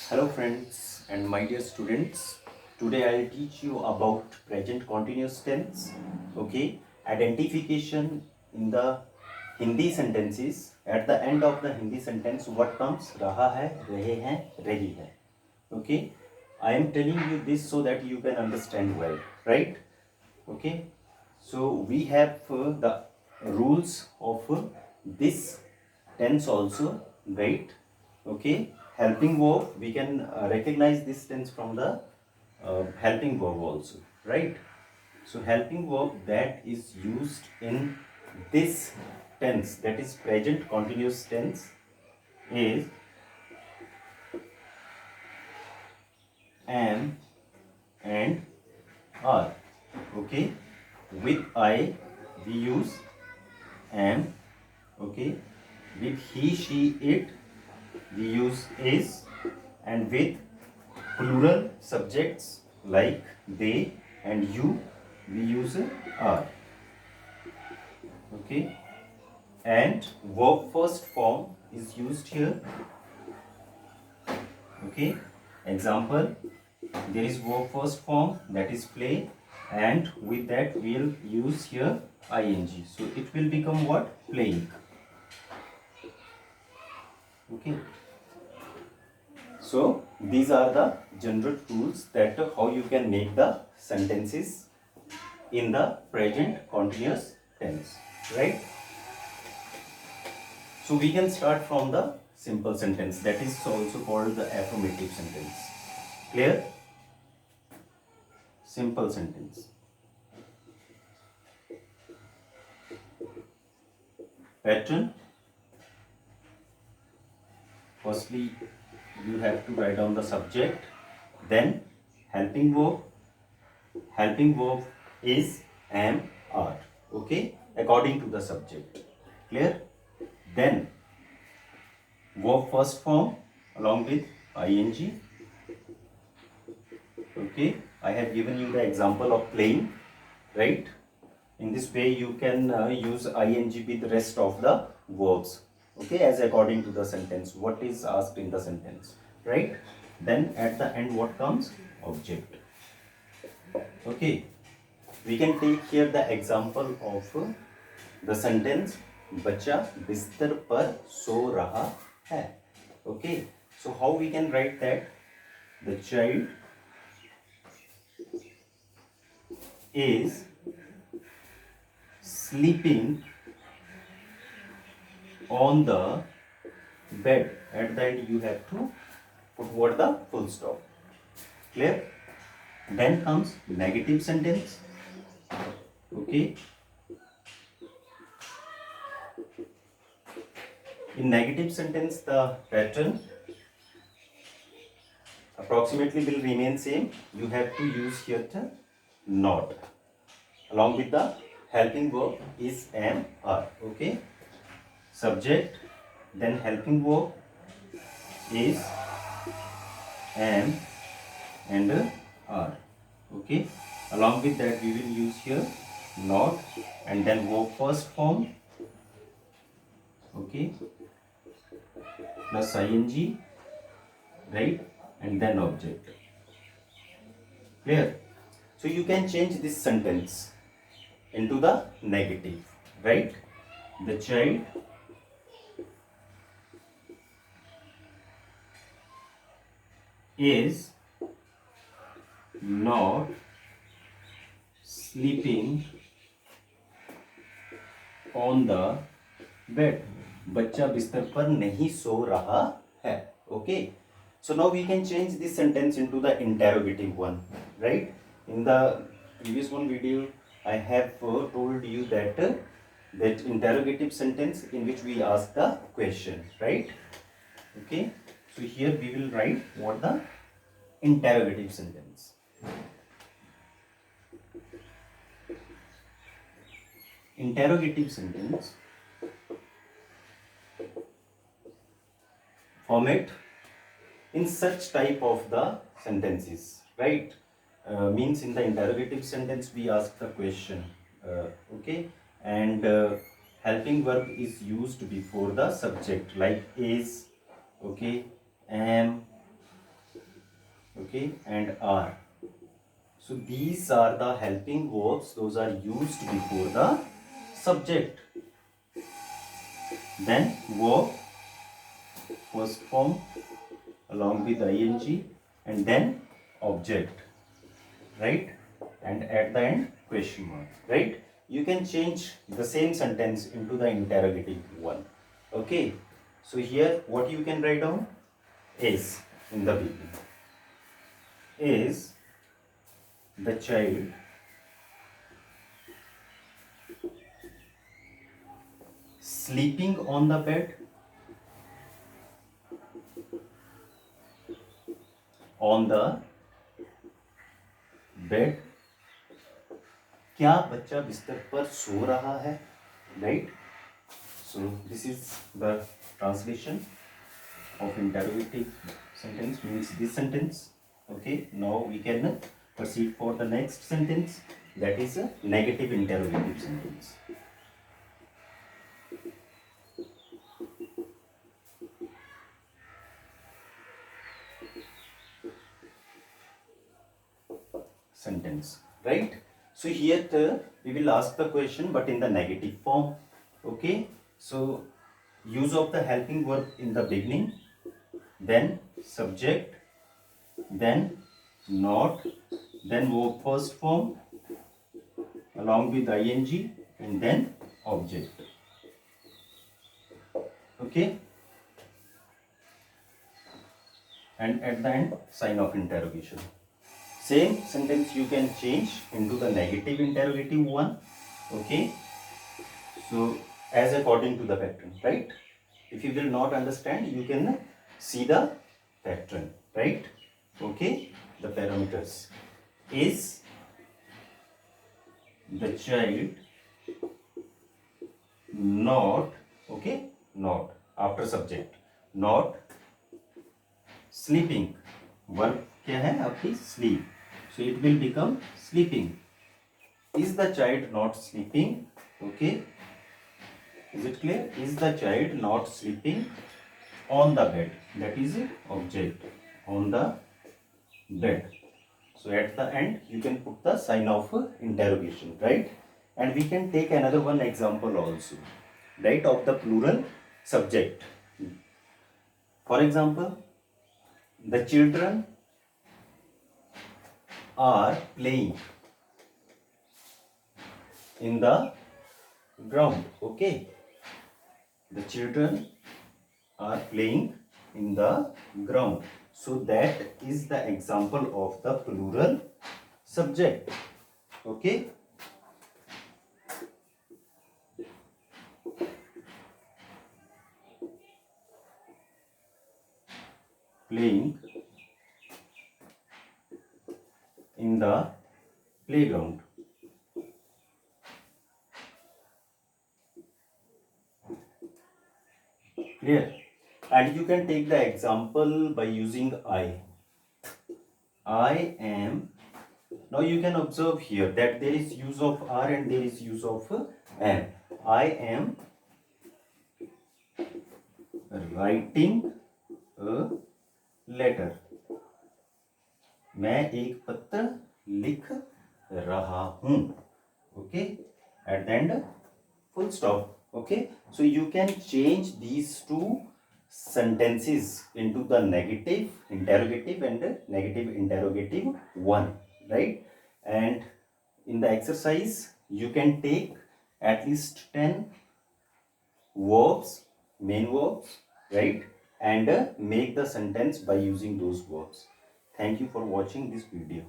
Hello friends and my dear students. Today I'll teach you about present continuous tense. Okay. Identification in the Hindi sentences. At the end of the Hindi sentence what comes? रहा है, रहे हैं, रही है. Okay. I am telling you this so that you can understand well. Right? Okay. So we have the rules of this tense also. Right? Okay. Helping verb, we can recognize this tense from the helping verb also, right? So helping verb that is used in this tense, that is present continuous tense, is am and are. Okay, with I we use am. Okay, with he she it we use is, and with plural subjects like they and you we use are. Okay, and verb first form is used here. Okay, example, there is verb first form, that is play, and with that we'll use here ing, so it will become what? Playing. Okay, so these are the general tools that how you can make the sentences in the present continuous tense, right? So we can start from the simple sentence, that is also called the affirmative sentence. Clear? Simple sentence. Pattern. Firstly, you have to write down the subject, then helping verb. Helping verb is am, are. Okay, according to the subject. Clear? Then verb first form along with ing. Okay, I have given you the example of playing, right? In this way you can use ing with the rest of the verbs, okay, as according to the sentence, what is asked in the sentence, right? Then at the end what comes? Object. Okay, we can take here the example of the sentence बच्चा बिस्तर पर सो रहा है. Okay, so how we can write that? The child is sleeping on the bed. At the end you have to put what? The full stop. Clear? Then comes negative sentence. Okay, in negative sentence the pattern approximately will remain same. You have to use here the not along with the helping verb is am, are. Okay, subject, then helping verb is am and are. Okay, along with that we will use here not, and then verb first form, okay, plus ing, right, and then object. Clear? So you can change this sentence into the negative, right? The child is not sleeping on the bed. बच्चा बिस्तर पर नहीं सो रहा है. Okay, so now we can change this sentence into the interrogative one, right? In the previous one video I have told you that that interrogative sentence in which we ask the question, right? Okay, so here we will write what the interrogative sentence. Interrogative sentence format in such type of the sentences, right? Means in the interrogative sentence we ask the question, okay, and helping verb is used before the subject like is, okay, am, okay, and are. So these are the helping verbs, those are used before the subject. Then verb, first form along with ing, and then object, right? And at the end, question mark, right? You can change the same sentence into the interrogative one. Okay, so here what you can write down is in the beginning. Is the child sleeping on the bed? On the bed. क्या बच्चा बिस्तर पर सो रहा है? Right? So this is the translation of interrogative sentence, means this sentence. Okay, now we can proceed for the next sentence, that is a negative interrogative sentence. Sentence, right? So here we will ask the question but in the negative form. Okay, so use of the helping verb in the beginning, then subject, then not, then verb first form along with ing, and then object. Okay, and at the end sign of interrogation. Same sentence you can change into the negative interrogative one. Okay, so as according to the pattern, right? If you will not understand, you can see the pattern, right? Okay, the parameters. Is the child not, okay, not after subject, not sleeping. Verb क्या है आपकी? Sleep. So it will become sleeping. Is the child not sleeping? Okay, is it clear? Is the child not sleeping on the bed? That is object, on the bed. So at the end you can put the sign of interrogation, right? And we can take another one example also, right, of the plural subject. For example, the children are playing in the ground. Okay, the children are playing in the ground. So that is the example of the plural subject. Okay, playing in the playground. Clear? And you can take the example by using I. I am. Now you can observe here that there is use of are and there is use of am. I am writing a letter. मैं एक पत्र लिख रहा हूँ. Okay, at the end full stop. Okay, so you can change these two sentences into the negative interrogative and negative interrogative one, right? And in the exercise you can take at least 10 verbs, main verbs, right? And make the sentence by using those verbs. Thank you for watching this video.